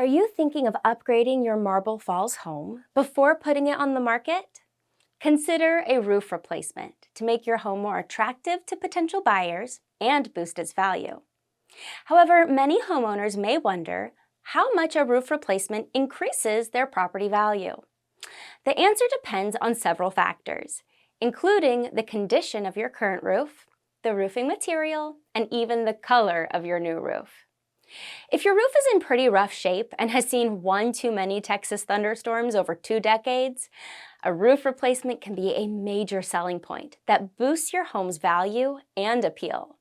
Are you thinking of upgrading your Marble Falls home before putting it on the market? Consider a roof replacement to make your home more attractive to potential buyers and boost its value. However, many homeowners may wonder how much a roof replacement increases their property value. The answer depends on several factors, including the condition of your current roof, the roofing material, and even the color of your new roof. If your roof is in pretty rough shape and has seen one too many Texas thunderstorms over 2 decades, a roof replacement can be a major selling point that boosts your home's value and appeal.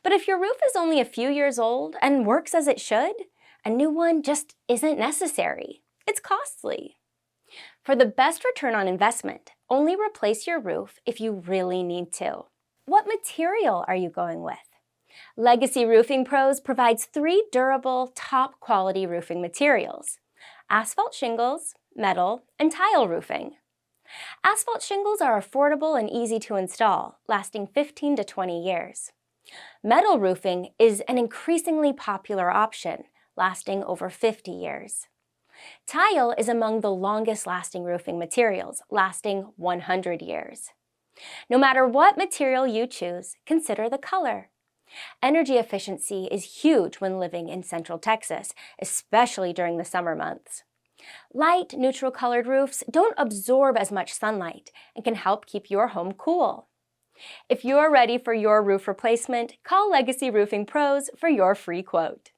But if your roof is only a few years old and works as it should, a new one just isn't necessary. It's costly. For the best return on investment, only replace your roof if you really need to. What material are you going with? Legacy Roofing Pros provides 3 durable, top-quality roofing materials: asphalt shingles, metal, and tile roofing. Asphalt shingles are affordable and easy to install, lasting 15 to 20 years. Metal roofing is an increasingly popular option, lasting over 50 years. Tile is among the longest-lasting roofing materials, lasting 100 years. No matter what material you choose, consider the color. Energy efficiency is huge when living in Central Texas, especially during the summer months. Light, neutral-colored roofs don't absorb as much sunlight and can help keep your home cool. If you're ready for your roof replacement, call Legacy Roofing Pros for your free quote.